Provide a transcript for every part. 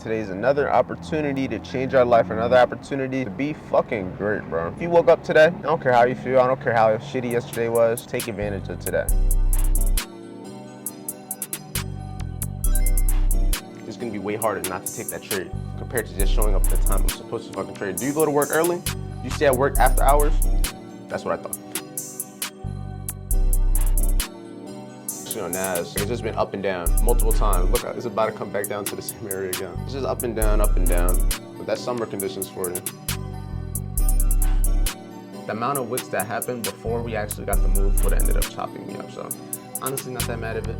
Today's another opportunity to change our life, another opportunity to be fucking great, bro. If you woke up today, I don't care how you feel, I don't care how shitty yesterday was, take advantage of today. It's gonna be way harder not to take that trade compared to just showing up at the time I'm supposed to fucking trade. Do you go to work early? Do you stay at work after hours? That's what I thought. On NAS, it's just been up and down multiple times. Look, it's about to come back down to the same area again. It's just up and down, but that's summer conditions for you. The amount of wicks that happened before we actually got the move would have ended up chopping me up, so honestly not that mad of it.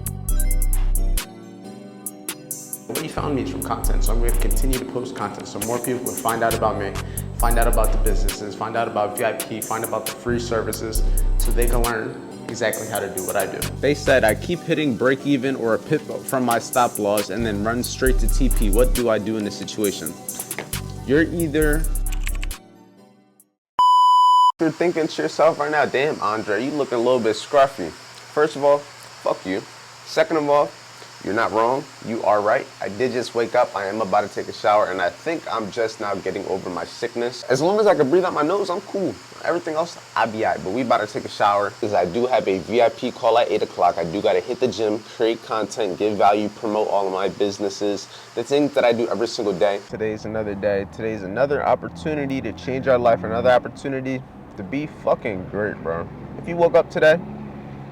What you found me is from content, so I'm going to continue to post content so more people can find out about me, find out about the businesses, find out about VIP, find out about the free services, so they can learn exactly how to do what I do. They said I keep hitting break even or a pip from my stop loss and then run straight to TP. What do I do in this situation? You're thinking to yourself right now, damn Andre, you looking a little bit scruffy. First of all, fuck you. Second of all, you're not wrong, you are right. I did just wake up, I am about to take a shower, and I think I'm just now getting over my sickness. As long as I can breathe out my nose, I'm cool. Everything else, I'll be alright, but we about to take a shower because I do have a VIP call at 8 o'clock. I do gotta hit the gym, create content, give value, promote all of my businesses, the things that I do every single day. Today's another day. Today's another opportunity to change our life, another opportunity to be fucking great, bro. If you woke up today,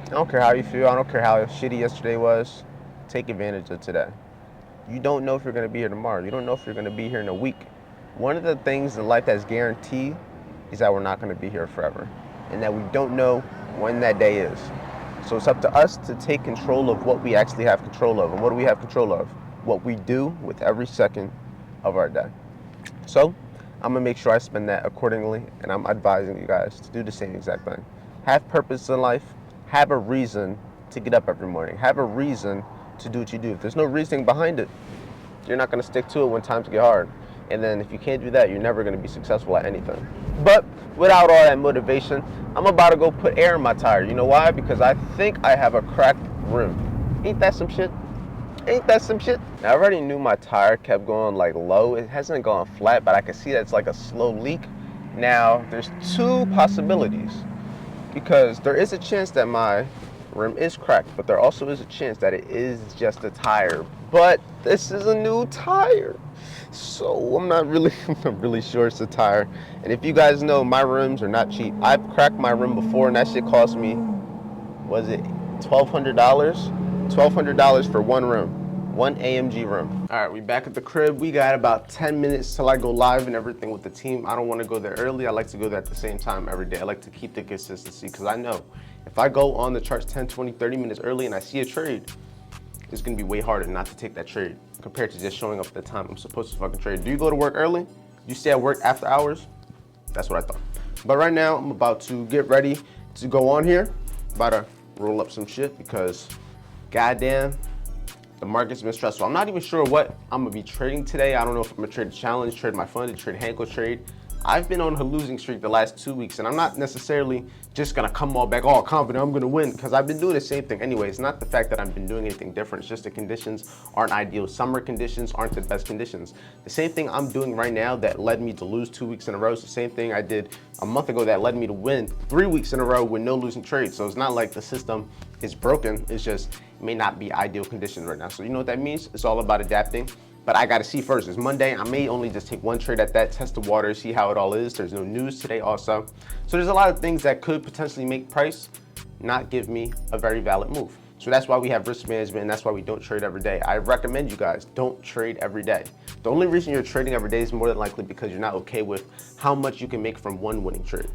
I don't care how you feel, I don't care how shitty yesterday was, take advantage of today. You don't know if you're gonna be here tomorrow. You don't know if you're gonna be here in a week. One of the things in life that's guaranteed is that we're not gonna be here forever and that we don't know when that day is. So it's up to us to take control of what we actually have control of. And what do we have control of? What we do with every second of our day. So I'm gonna make sure I spend that accordingly, and I'm advising you guys to do the same exact thing. Have purpose in life, have a reason to get up every morning, have a reason to do what you do. If there's no reasoning behind it, you're not gonna stick to it when times get hard. And then if you can't do that, you're never gonna be successful at anything. But without all that motivation, I'm about to go put air in my tire. You know why? Because I think I have a cracked rim. Ain't that some shit? Ain't that some shit? I already knew my tire kept going like low. It hasn't gone flat, but I can see that it's like a slow leak. Now, there's two possibilities, because there is a chance that my rim is cracked, but there also is a chance that it is just a tire. But this is a new tire, so I'm not really sure it's a tire. And if you guys know, my rims are not cheap. I've cracked my rim before, and that shit cost me, was it $1,200? $1,200 for one rim, one AMG rim. All right, we back at the crib. We got about 10 minutes till I go live and everything with the team. I don't want to go there early. I like to go there at the same time every day. I like to keep the consistency, because I know if I go on the charts 10, 20, 30 minutes early and I see a trade, it's gonna be way harder not to take that trade compared to just showing up at the time I'm supposed to fucking trade. Do you go to work early? Do you stay at work after hours? That's what I thought. But right now, I'm about to get ready to go on here. About to roll up some shit because goddamn, the market's been stressful. I'm not even sure what I'm gonna be trading today. I don't know if I'm gonna trade a challenge, trade my fund, trade Hanko trade. I've been on a losing streak the last 2 weeks, and I'm not necessarily just gonna come all back all confident I'm gonna win, because I've been doing the same thing anyway. It's not the fact that I've been doing anything different, it's just the conditions aren't ideal. Summer conditions aren't the best conditions. The same thing I'm doing right now that led me to lose 2 weeks in a row is the same thing I did a month ago that led me to win 3 weeks in a row with no losing trades. So it's not like the system is broken, it's just it may not be ideal conditions right now. So you know what that means? It's all about adapting. But I gotta see first. It's Monday. I may only just take one trade at that, test the water, see how it all is. There's no news today also. So there's a lot of things that could potentially make price not give me a very valid move. So that's why we have risk management, and that's why we don't trade every day. I recommend you guys don't trade every day. The only reason you're trading every day is more than likely because you're not okay with how much you can make from one winning trade.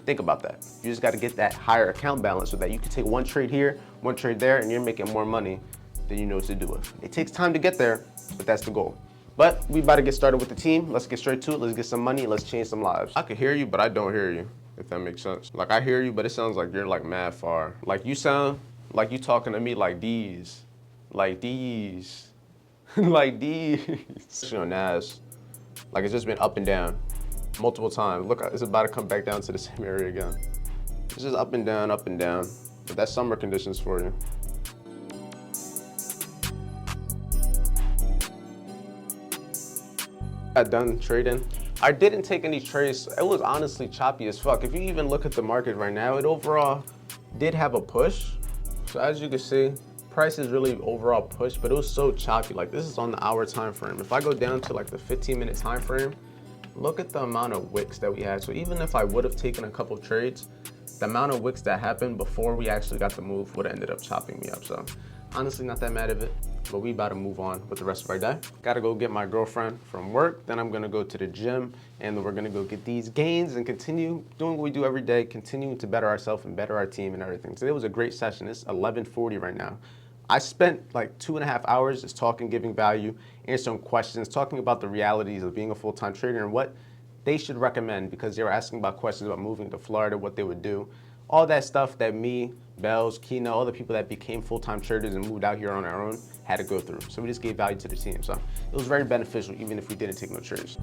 Think about that. You just gotta get that higher account balance so that you can take one trade here, one trade there, and you're making more money than you know what to do with. It takes time to get there, but that's the goal. But we about to get started with the team. Let's get straight to it. Let's get some money. Let's change some lives. I can hear you, but I don't hear you, if that makes sense. Like I hear you, but it sounds like you're like mad far. Like you sound like you talking to me like these, like these, like these. On NAS, like it's just been up and down multiple times. Look, it's about to come back down to the same area again. It's just up and down, but that's summer conditions for you. Got done trading. I didn't take any trades. It was honestly choppy as fuck. If you even look at the market right now, it overall did have a push. So as you can see, price is really overall push, but it was so choppy. Like this is on the hour time frame. If I go down to like the 15-minute time frame, look at the amount of wicks that we had. So even if I would have taken a couple trades, the amount of wicks that happened before we actually got the move would have ended up chopping me up. So honestly, not that mad of it, but we about to move on with the rest of our day. Gotta go get my girlfriend from work. Then I'm gonna go to the gym and then we're gonna go get these gains and continue doing what we do every day, continuing to better ourselves and better our team and everything. Today was a great session. It's 11:40 right now. I spent like 2.5 hours just talking, giving value, answering questions, talking about the realities of being a full-time trader and what they should recommend, because they were asking about questions about moving to Florida, what they would do. All that stuff that me, Bells, Kino, all the people that became full-time traders and moved out here on our own had to go through. So we just gave value to the team. So it was very beneficial, even if we didn't take no trades.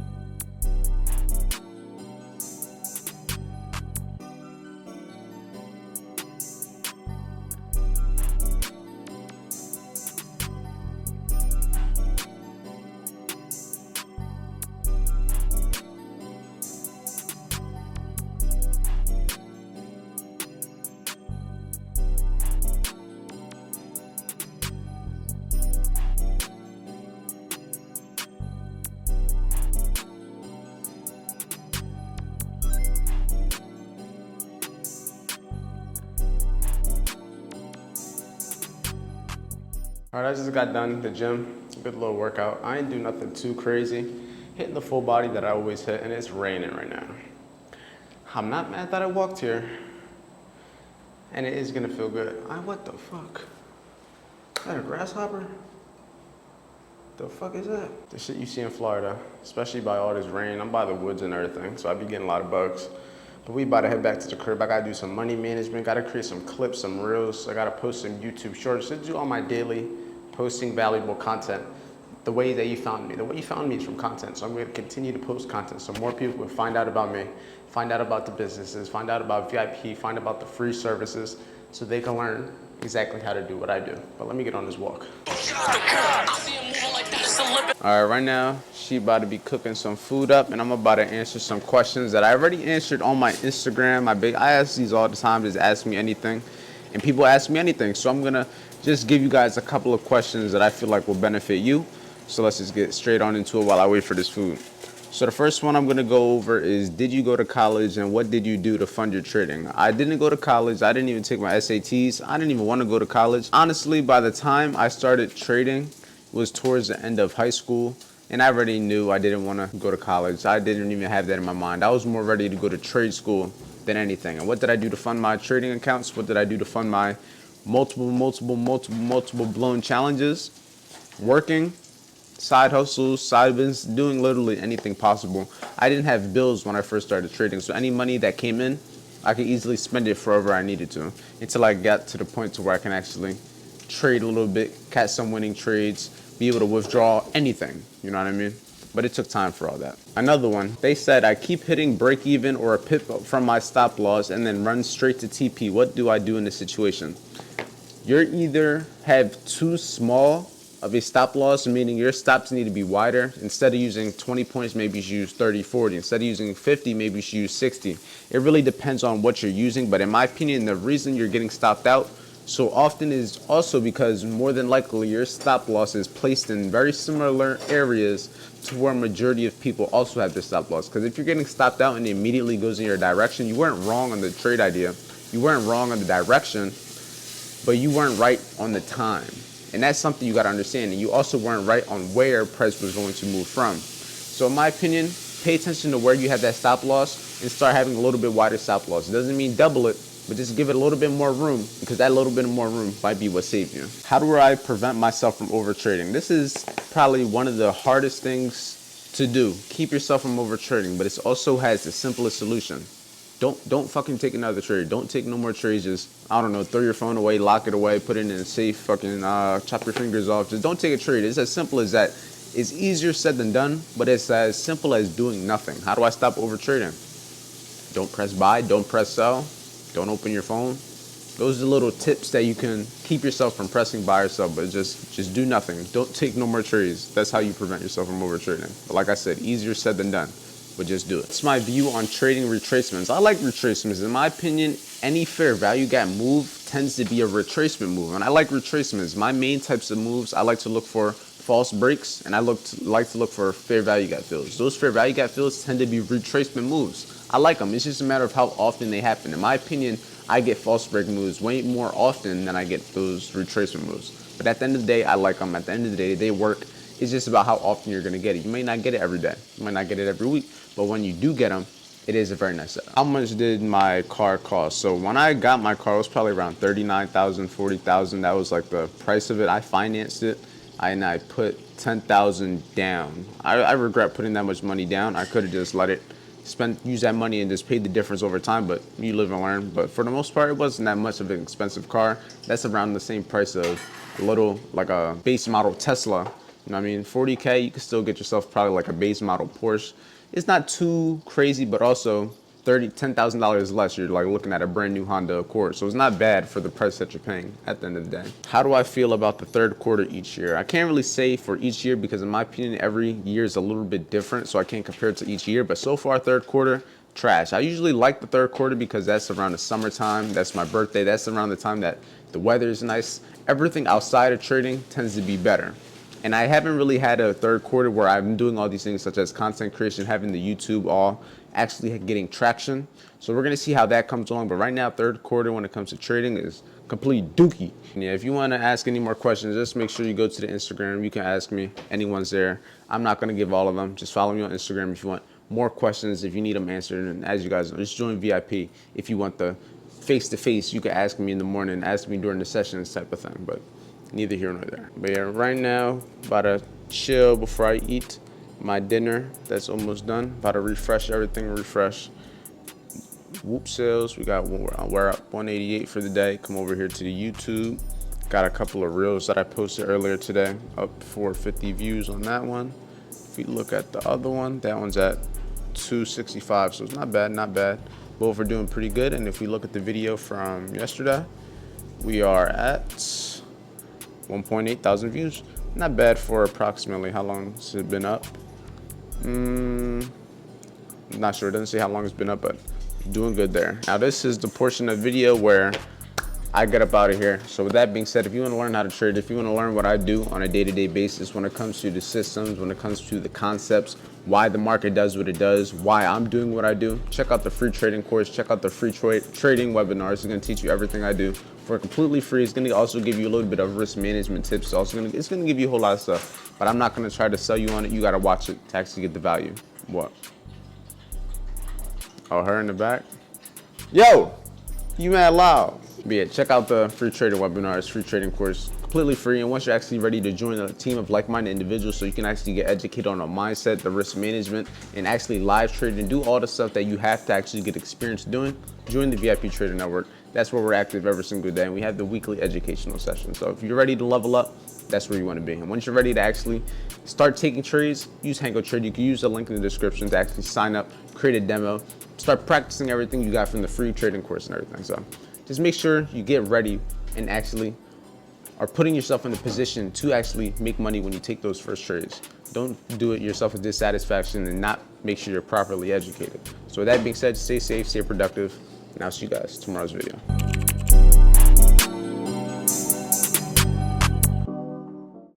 All right, I just got done at the gym. Good little workout. I ain't do nothing too crazy. Hitting the full body that I always hit, and it's raining right now. I'm not mad that I walked here, and it is gonna feel good. What the fuck? Is that a grasshopper? The fuck is that? The shit you see in Florida, especially by all this rain. I'm by the woods and everything, so I be getting a lot of bugs. But we about to head back to the crib. I gotta do some money management, gotta create some clips, some reels. I gotta post some YouTube shorts. Just do all my daily posting valuable content. The way that you found me. The way you found me is from content. So I'm gonna continue to post content so more people can find out about me, find out about the businesses, find out about VIP, find out about the free services, so they can learn exactly how to do what I do. But let me get on this walk. All right, right now, she about to be cooking some food up, and I'm about to answer some questions that I already answered on my Instagram. I ask these all the time, just ask me anything, and people ask me anything. So I'm gonna just give you guys a couple of questions that I feel like will benefit you. So let's just get straight on into it while I wait for this food. So the first one I'm gonna go over is, did you go to college and what did you do to fund your trading? I didn't go to college. I didn't even take my SATs. I didn't even want to go to college. Honestly, by the time I started trading, was towards the end of high school, and I already knew I didn't want to go to college. I didn't even have that in my mind. I was more ready to go to trade school than anything. And what did I do to fund my trading accounts? What did I do to fund my multiple blown challenges? Working, side hustles, side business, doing literally anything possible. I didn't have bills when I first started trading, so any money that came in, I could easily spend it for wherever I needed to, until I got to the point to where I can actually trade a little bit, catch some winning trades, be able to withdraw anything, you know what I mean? But it took time for all that. Another one, they said I keep hitting break even or a pip from my stop loss and then run straight to TP. What do I do in this situation? You're either have too small of a stop loss, meaning your stops need to be wider. Instead of using 20 points, maybe you should use 30, 40. Instead of using 50, maybe you should use 60. It really depends on what you're using, but in my opinion, the reason you're getting stopped out so often is also because more than likely your stop loss is placed in very similar areas to where majority of people also have their stop loss. Because if you're getting stopped out and it immediately goes in your direction, you weren't wrong on the trade idea, you weren't wrong on the direction, but you weren't right on the time. And that's something you got to understand. And you also weren't right on where price was going to move from. So in my opinion, pay attention to where you have that stop loss and start having a little bit wider stop loss. It doesn't mean double it, but just give it a little bit more room, because that little bit more room might be what saved you. How do I prevent myself from overtrading? This is probably one of the hardest things to do. Keep yourself from overtrading, but it also has the simplest solution. Don't fucking take another trade. Don't take no more trades. Just, I don't know, throw your phone away, lock it away, put it in a safe, fucking chop your fingers off. Just don't take a trade. It's as simple as that. It's easier said than done, but it's as simple as doing nothing. How do I stop overtrading? Don't press buy, don't press sell. Don't open your phone. Those are little tips that you can keep yourself from pressing buy or sell, but just do nothing. Don't take no more trades. That's how you prevent yourself from overtrading. But like I said, easier said than done, but just do it. It's my view on trading retracements. I like retracements. In my opinion, any fair value gap move tends to be a retracement move, and I like retracements. My main types of moves, I like to look for false breaks, and I like to look for fair value gap fills. Those fair value gap fills tend to be retracement moves. I like them. It's just a matter of how often they happen. In my opinion, I get false break moves way more often than I get those retracement moves. But at the end of the day, I like them. At the end of the day, they work. It's just about how often you're going to get it. You may not get it every day. You might not get it every week. But when you do get them, it is a very nice setup. How much did my car cost? So when I got my car, it was probably around $39,000, $40,000. That was like the price of it. I financed it, and I put $10,000 down. I regret putting that much money down. I could have just let it use that money and just paid the difference over time, but you live and learn. But for the most part, it wasn't that much of an expensive car. That's around the same price of a little, like a base model Tesla. You know what I mean? 40K, you can still get yourself probably like a base model Porsche. It's not too crazy, but also $10,000 less, you're like looking at a brand new Honda Accord. So it's not bad for the price that you're paying at the end of the day. How do I feel about the third quarter each year? I can't really say for each year because in my opinion, every year is a little bit different. So I can't compare it to each year, but so far third quarter, trash. I usually like the third quarter because that's around the summertime. That's my birthday. That's around the time that the weather is nice. Everything outside of trading tends to be better. And I haven't really had a third quarter where I'm doing all these things such as content creation, having the YouTube all actually getting traction. So we're going to see how that comes along. But right now, third quarter when it comes to trading is complete dookie. And yeah, if you want to ask any more questions, just make sure you go to the Instagram. You can ask me. Anyone's there. I'm not going to give all of them. Just follow me on Instagram if you want more questions, if you need them answered. And as you guys know, just join VIP if you want the face-to-face. You can ask me in the morning, ask me during the sessions type of thing. But neither here nor there. But yeah, right now, about to chill before I eat my dinner. That's almost done. About to refresh everything, refresh. Whoop sales, we're up 188 for the day. Come over here to the YouTube. Got a couple of reels that I posted earlier today, up 450 views on that one. If we look at the other one, that one's at 265, so it's not bad, not bad. Both are doing pretty good. And if we look at the video from yesterday, we are at 1.8 thousand views. Not bad for approximately how long has it been up. Not sure, it doesn't say how long it's been up, but doing good there. Now this is the portion of the video where I get up out of here. So with that being said, if you want to learn how to trade, if you want to learn what I do on a day-to-day basis when it comes to the systems, when it comes to the concepts, why the market does what it does, why I'm doing what I do, check out the free trading course, check out the free trading webinars. It's going to teach you everything I do for completely free. It's going to also give you a little bit of risk management tips. It's going to give you a whole lot of stuff, but I'm not going to try to sell you on it. You got to watch it to actually get the value. What? Oh, her in the back? Yo, you mad loud. But yeah, check out the free trading webinars, free trading course, completely free. And once you're actually ready to join a team of like-minded individuals so you can actually get educated on the mindset, the risk management, and actually live trade and do all the stuff that you have to actually get experience doing, join the VIP Trader Network. That's where we're active every single day. And we have the weekly educational sessions. So if you're ready to level up, that's where you want to be. And once you're ready to actually start taking trades, use Hango Trade. You can use the link in the description to actually sign up, create a demo, start practicing everything you got from the free trading course and everything. So just make sure you get ready and actually are putting yourself in a position to actually make money when you take those first trades. Don't do it yourself with dissatisfaction and not make sure you're properly educated. So with that being said, stay safe, stay productive, and I'll see you guys tomorrow's video.